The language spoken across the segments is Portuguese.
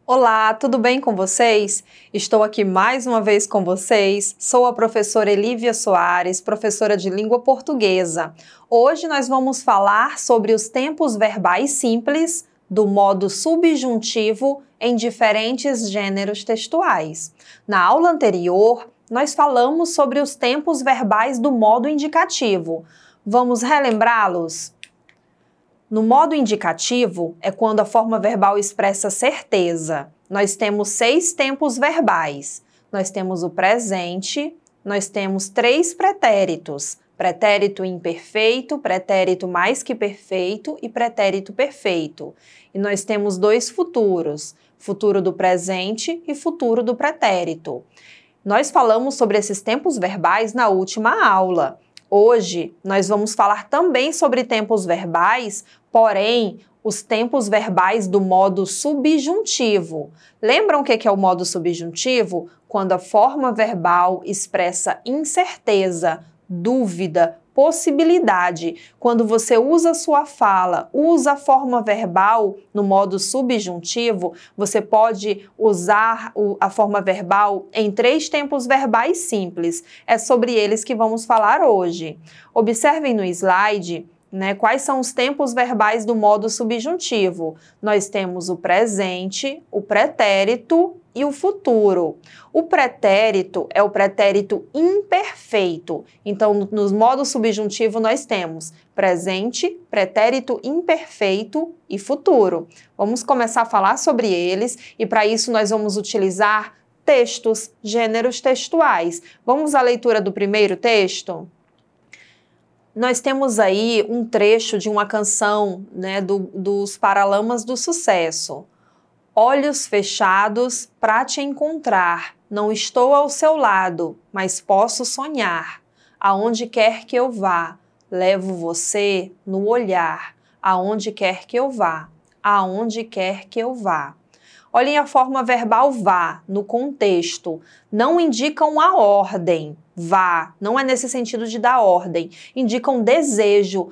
Olá, tudo bem com vocês? Estou aqui mais uma vez com vocês. Sou a professora Elívia Soares, professora de língua portuguesa. Hoje nós vamos falar sobre os tempos verbais simples do modo subjuntivo em diferentes gêneros textuais. Na aula anterior, nós falamos sobre os tempos verbais do modo indicativo. Vamos relembrá-los? No modo indicativo, é quando a forma verbal expressa certeza. Nós temos 6 tempos verbais. Nós temos o presente, nós temos 3 pretéritos. Pretérito imperfeito, pretérito mais que perfeito e pretérito perfeito. E nós temos 2 futuros, futuro do presente e futuro do pretérito. Nós falamos sobre esses tempos verbais na última aula. Hoje, nós vamos falar também sobre tempos verbais, porém, os tempos verbais do modo subjuntivo. Lembram o que é o modo subjuntivo? Quando a forma verbal expressa incerteza, dúvida, possibilidade. Quando você usa a sua fala, usa a forma verbal no modo subjuntivo, você pode usar a forma verbal em 3 tempos verbais simples. É sobre eles que vamos falar hoje. Observem no slide, quais são os tempos verbais do modo subjuntivo. Nós temos o presente, o pretérito e o futuro. O pretérito é o pretérito imperfeito. Então, no modo subjuntivo, nós temos presente, pretérito imperfeito e futuro. Vamos começar a falar sobre eles e, para isso, nós vamos utilizar textos, gêneros textuais. Vamos à leitura do primeiro texto? Nós temos aí um trecho de uma canção, dos Paralamas do Sucesso. Olhos fechados pra te encontrar, não estou ao seu lado, mas posso sonhar. Aonde quer que eu vá, levo você no olhar. Aonde quer que eu vá, aonde quer que eu vá. Olhem a forma verbal vá, no contexto, não indicam a ordem. Vá, não é nesse sentido de dar ordem, indica um desejo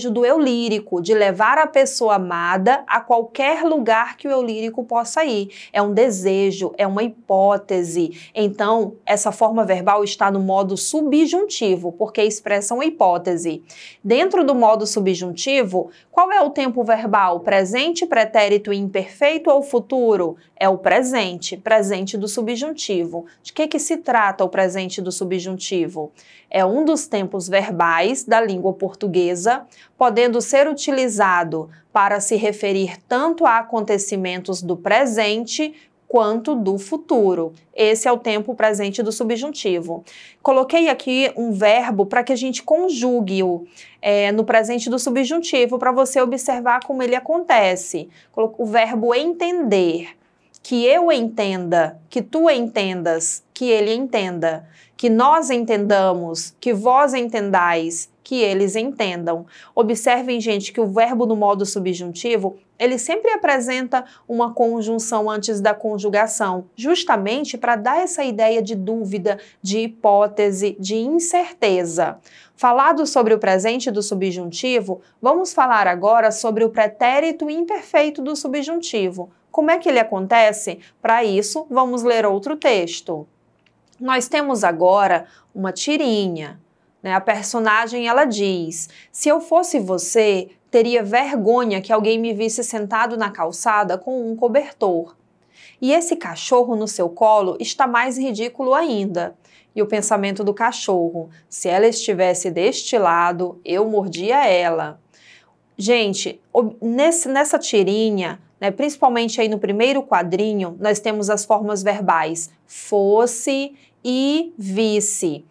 do eu lírico, de levar a pessoa amada a qualquer lugar que o eu lírico possa ir. É um desejo, é uma hipótese. Então, essa forma verbal está no modo subjuntivo, porque expressa uma hipótese. Dentro do modo subjuntivo, qual é o tempo verbal? Presente, pretérito imperfeito ou futuro? É o presente, presente do subjuntivo. De que se trata o presente do subjuntivo? É um dos tempos verbais da língua portuguesa, podendo ser utilizado para se referir tanto a acontecimentos do presente quanto do futuro. Esse é o tempo presente do subjuntivo. Coloquei aqui um verbo para que a gente conjugue-o no presente do subjuntivo, para você observar como ele acontece. O verbo entender. Que eu entenda, que tu entendas, que ele entenda, que nós entendamos, que vós entendais, que eles entendam. Observem, gente, que o verbo no modo subjuntivo, ele sempre apresenta uma conjunção antes da conjugação, justamente para dar essa ideia de dúvida, de hipótese, de incerteza. Falado sobre o presente do subjuntivo, vamos falar agora sobre o pretérito imperfeito do subjuntivo. Como é que ele acontece? Para isso, vamos ler outro texto. Nós temos agora uma tirinha. A personagem, ela diz: se eu fosse você, teria vergonha que alguém me visse sentado na calçada com um cobertor. E esse cachorro no seu colo está mais ridículo ainda. E o pensamento do cachorro: se ela estivesse deste lado, eu mordia ela. Gente, nessa tirinha, principalmente aí no primeiro quadrinho, nós temos as formas verbais fosse e visse.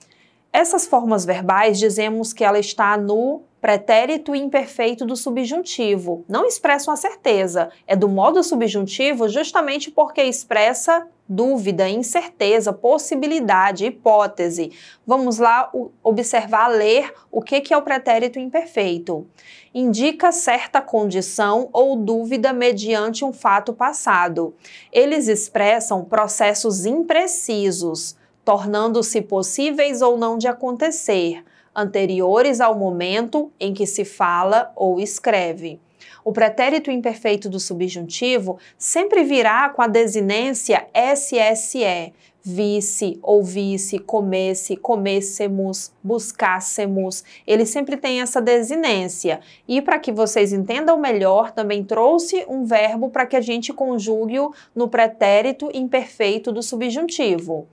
Essas formas verbais dizemos que ela está no pretérito imperfeito do subjuntivo. Não expressam a certeza. É do modo subjuntivo justamente porque expressa dúvida, incerteza, possibilidade, hipótese. Vamos lá observar, ler o que é o pretérito imperfeito. Indica certa condição ou dúvida mediante um fato passado. Eles expressam processos imprecisos, tornando-se possíveis ou não de acontecer, anteriores ao momento em que se fala ou escreve. O pretérito imperfeito do subjuntivo sempre virá com a desinência SSE, visse, ouvisse, comesse, comêssemos, buscássemos. Ele sempre tem essa desinência. E para que vocês entendam melhor, também trouxe um verbo para que a gente conjugue-o no pretérito imperfeito do subjuntivo.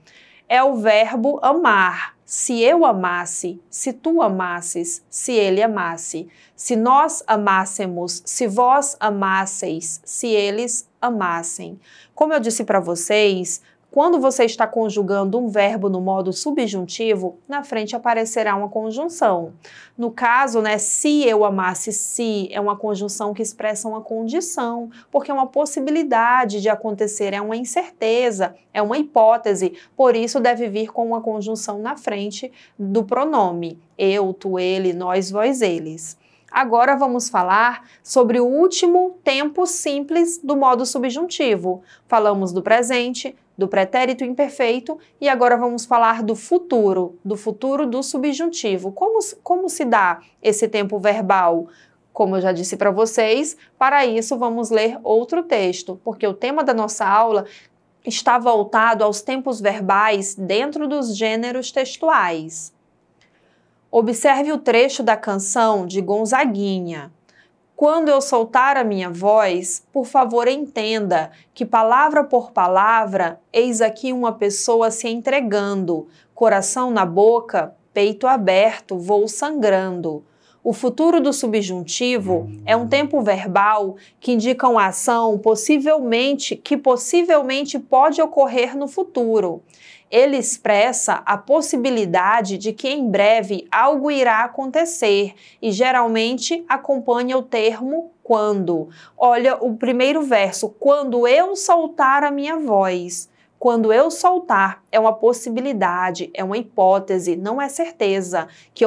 É o verbo amar. Se eu amasse, se tu amasses, se ele amasse. Se nós amássemos, se vós amasseis, se eles amassem. Como eu disse para vocês, quando você está conjugando um verbo no modo subjuntivo, na frente aparecerá uma conjunção. No caso, se eu amasse, se é uma conjunção que expressa uma condição, porque é uma possibilidade de acontecer, é uma incerteza, é uma hipótese, por isso deve vir com uma conjunção na frente do pronome. Eu, tu, ele, nós, vós, eles. Agora vamos falar sobre o último tempo simples do modo subjuntivo. Falamos do presente, do pretérito imperfeito e agora vamos falar do futuro do subjuntivo. Como se dá esse tempo verbal? Como eu já disse para vocês, para isso vamos ler outro texto, porque o tema da nossa aula está voltado aos tempos verbais dentro dos gêneros textuais. Observe o trecho da canção de Gonzaguinha. Quando eu soltar a minha voz, por favor entenda que palavra por palavra, eis aqui uma pessoa se entregando, coração na boca, peito aberto, vou sangrando. O futuro do subjuntivo é um tempo verbal que indica uma ação que possivelmente pode ocorrer no futuro. Ele expressa a possibilidade de que em breve algo irá acontecer e geralmente acompanha o termo quando. Olha o primeiro verso, quando eu soltar a minha voz. Quando eu soltar, é uma possibilidade, é uma hipótese, não é certeza que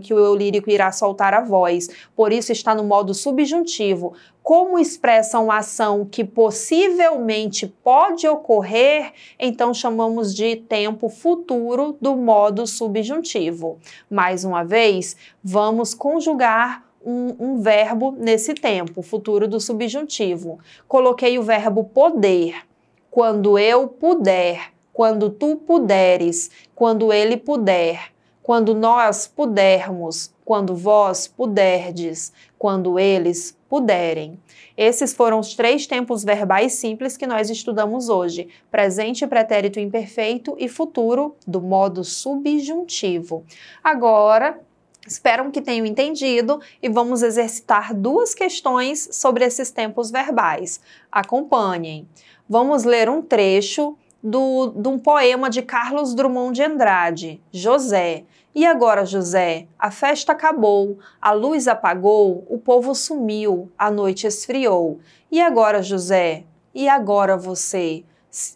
que o eu lírico irá soltar a voz. Por isso está no modo subjuntivo. Como expressa uma ação que possivelmente pode ocorrer, então chamamos de tempo futuro do modo subjuntivo. Mais uma vez, vamos conjugar um verbo nesse tempo, futuro do subjuntivo. Coloquei o verbo poder. Quando eu puder, quando tu puderes, quando ele puder, quando nós pudermos, quando vós puderdes, quando eles puderem. Esses foram os 3 tempos verbais simples que nós estudamos hoje: presente, pretérito imperfeito e futuro do modo subjuntivo. Agora, espero que tenham entendido e vamos exercitar 2 questões sobre esses tempos verbais. Acompanhem. Vamos ler um trecho de um poema de Carlos Drummond de Andrade, José. E agora, José, a festa acabou, a luz apagou, o povo sumiu, a noite esfriou. E agora, José? E agora você?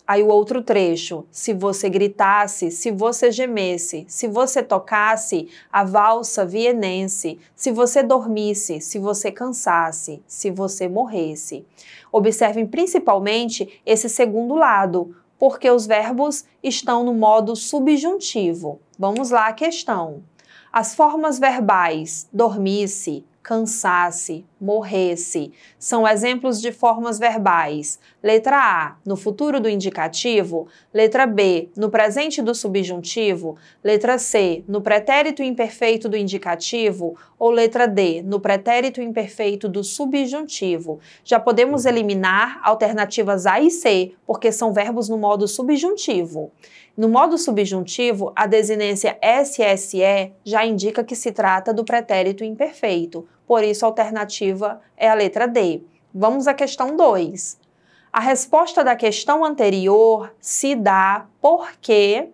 Aí o outro trecho, se você gritasse, se você gemesse, se você tocasse, a valsa vienense, se você dormisse, se você cansasse, se você morresse. Observem principalmente esse segundo lado, porque os verbos estão no modo subjuntivo. Vamos lá à questão. As formas verbais dormisse, cansasse, morresse, são exemplos de formas verbais. Letra A, no futuro do indicativo. Letra B, no presente do subjuntivo. Letra C, no pretérito imperfeito do indicativo. Ou letra D, no pretérito imperfeito do subjuntivo. Já podemos eliminar alternativas A e C, porque são verbos no modo subjuntivo. No modo subjuntivo, a desinência SSE já indica que se trata do pretérito imperfeito. Por isso, a alternativa é a letra D. Vamos à questão 2. A resposta da questão anterior se dá porque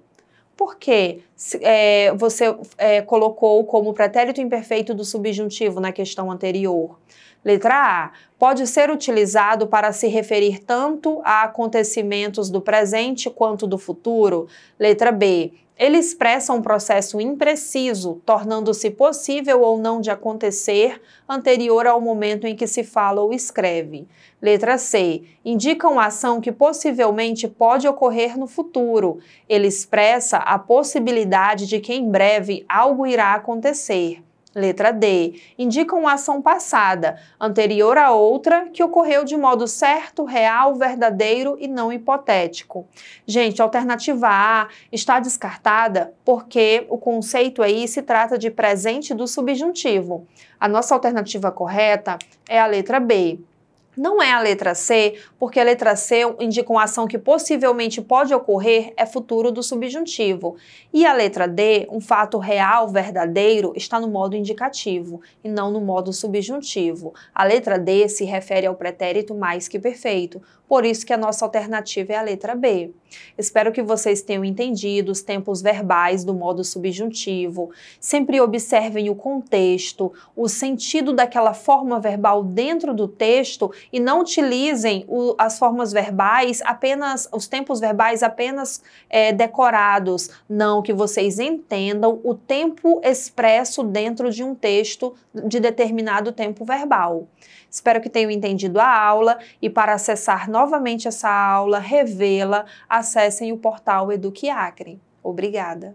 você colocou como pretérito imperfeito do subjuntivo na questão anterior. Letra A. Pode ser utilizado para se referir tanto a acontecimentos do presente quanto do futuro. Letra B. Ele expressa um processo impreciso, tornando-se possível ou não de acontecer anterior ao momento em que se fala ou escreve. Letra C. Indica uma ação que possivelmente pode ocorrer no futuro. Ele expressa a possibilidade de que em breve algo irá acontecer. Letra D. Indica uma ação passada, anterior a outra, que ocorreu de modo certo, real, verdadeiro e não hipotético. Gente, a alternativa A está descartada porque o conceito aí se trata de presente do subjuntivo. A nossa alternativa correta é a letra B. Não é a letra C, porque a letra C indica uma ação que possivelmente pode ocorrer, é futuro do subjuntivo. E a letra D, um fato real, verdadeiro, está no modo indicativo e não no modo subjuntivo. A letra D se refere ao pretérito mais que perfeito, por isso que a nossa alternativa é a letra B. Espero que vocês tenham entendido os tempos verbais do modo subjuntivo. Sempre observem o contexto, o sentido daquela forma verbal dentro do texto e não utilizem as formas verbais apenas, os tempos verbais apenas decorados. Não, que vocês entendam o tempo expresso dentro de um texto de determinado tempo verbal. Espero que tenham entendido a aula e para acessar novamente essa aula, revê-la, acessem o portal Eduque Acre. Obrigada!